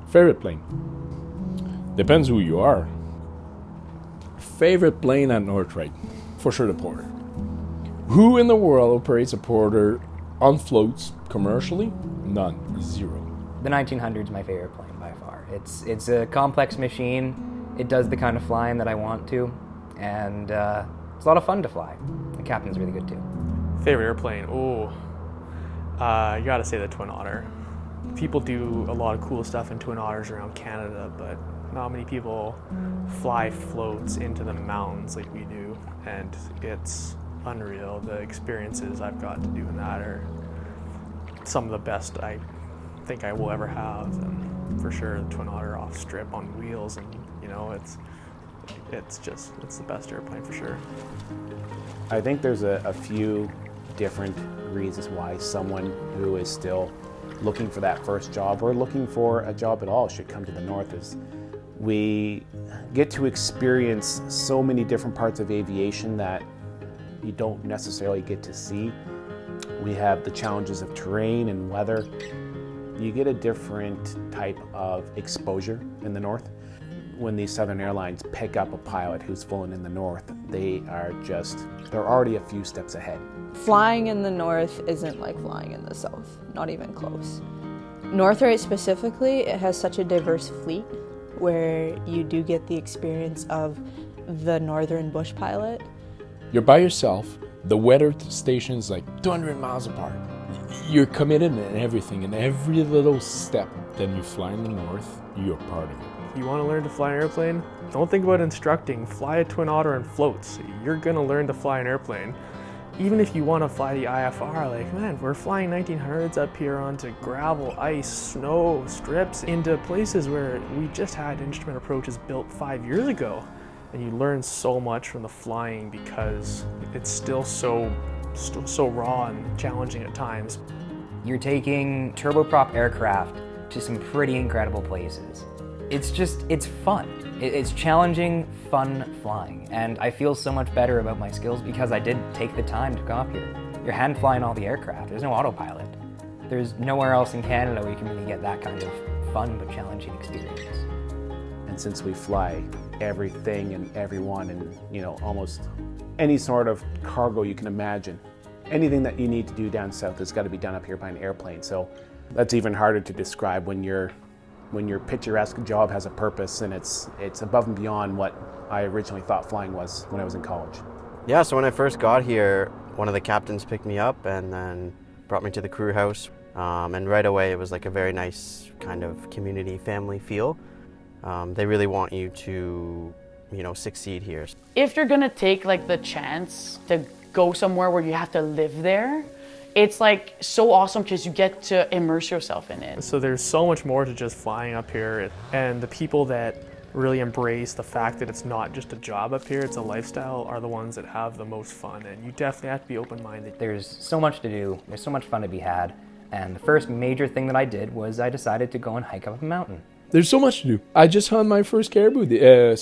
Favorite plane? Depends who you are. Favorite plane at North-Wright? For sure the Porter. Who in the world operates a Porter on floats commercially? None. Zero. The 1900 is my favorite plane by far. It's a complex machine. It does the kind of flying that I want to, and it's a lot of fun to fly. The captain's really good too. Favorite airplane? You gotta say the Twin Otter. People do a lot of cool stuff in Twin Otters around Canada, but not many people fly floats into the mountains like we do, and it's unreal. The experiences I've got to do in that are some of the best I think I will ever have, and for sure the Twin Otter off strip on wheels, and it's the best airplane for sure. I think there's a few different reasons why someone who is still looking for that first job or looking for a job at all should come to the North. Is we get to experience so many different parts of aviation that you don't necessarily get to see. We have the challenges of terrain and weather. You get a different type of exposure in the North. When these Southern Airlines pick up a pilot who's flown in the North, they're already a few steps ahead. Flying in the North isn't like flying in the South, not even close. North-Wright specifically, it has such a diverse fleet where you do get the experience of the northern bush pilot. You're by yourself. The weather station's like 200 miles apart. You're committed in everything, and every little step that you fly in the North, you're part of it. You want to learn to fly an airplane? Don't think about instructing. Fly a Twin Otter and floats. You're going to learn to fly an airplane. Even if you want to fly the IFR, like, man, we're flying 1900s up here onto gravel, ice, snow, strips, into places where we just had instrument approaches built 5 years ago. And you learn so much from the flying because it's still so raw and challenging at times. You're taking turboprop aircraft to some pretty incredible places. It's fun. It's challenging, fun flying. And I feel so much better about my skills because I did take the time to come up here. You're hand flying all the aircraft. There's no autopilot. There's nowhere else in Canada where you can really get that kind of fun but challenging experience. And since we fly everything and everyone and almost any sort of cargo you can imagine, anything that you need to do down south has got to be done up here by an airplane. So that's even harder to describe when your picturesque job has a purpose and it's above and beyond what I originally thought flying was when I was in college. Yeah, so when I first got here, one of the captains picked me up and then brought me to the crew house. And right away it was like a very nice kind of community family feel. They really want you to, succeed here. If you're gonna take like the chance to go somewhere where you have to live there, it's like so awesome because you get to immerse yourself in it. So there's so much more to just flying up here, and the people that really embrace the fact that it's not just a job up here, it's a lifestyle, are the ones that have the most fun, and you definitely have to be open-minded. There's so much to do, there's so much fun to be had, and the first major thing that I did was I decided to go and hike up a mountain. There's so much to do. I just hunted my first muskox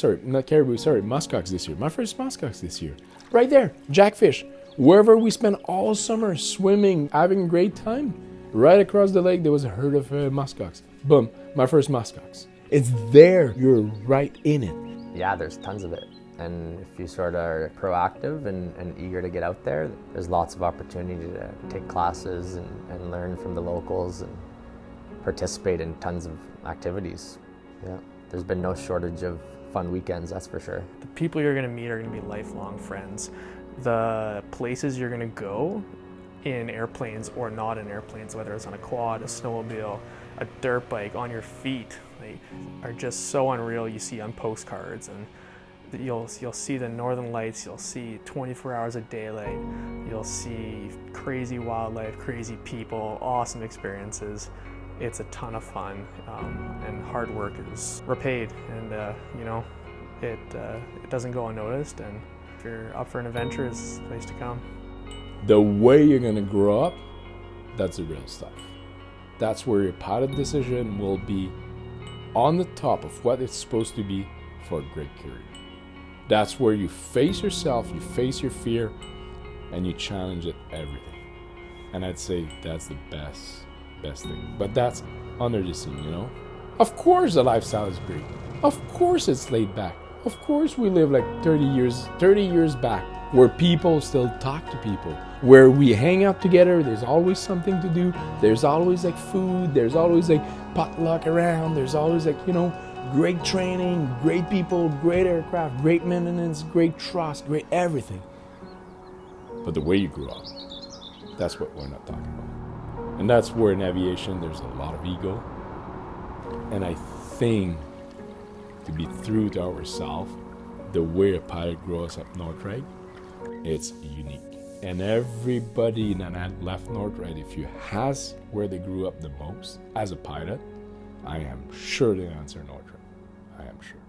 this year. My first muskox this year. Right there, jackfish. Wherever we spent all summer swimming, having a great time, right across the lake there was a herd of muskox. Boom, my first muskox. It's there, you're right in it. Yeah, there's tons of it. And if you sort of are proactive and eager to get out there, there's lots of opportunity to take classes and learn from the locals and participate in tons of activities. Yeah, there's been no shortage of fun weekends, that's for sure. The people you're going to meet are going to be lifelong friends. The places you're going to go in airplanes or not in airplanes, whether it's on a quad, a snowmobile, a dirt bike, on your feet, they are just so unreal. You see on postcards, and you'll see the northern lights, you'll see 24 hours of daylight, you'll see crazy wildlife, crazy people, awesome experiences. It's a ton of fun, and hard work is repaid, and it doesn't go unnoticed, and if you're up for an adventure, it's the place to come. The way you're gonna grow up, that's the real stuff. That's where your pilot decision will be on the top of what it's supposed to be for a great career. That's where you face yourself, you face your fear, and you challenge it everything. And I'd say that's the best thing. But that's under the scene, you know? Of course the lifestyle is great. Of course it's laid back. Of course we live like 30 years back, where people still talk to people, where we hang out together, there's always something to do, there's always like food, there's always like potluck around, there's always like, you know, great training, great people, great aircraft, great maintenance, great trust, great everything. But the way you grew up, that's what we're not talking about. And that's where in aviation there's a lot of ego. And I think, to be true to ourselves, the way a pilot grows up North-Wright, it's unique. And everybody that had left North-Wright, if you ask where they grew up the most as a pilot, I am sure they answer North-Wright. I am sure.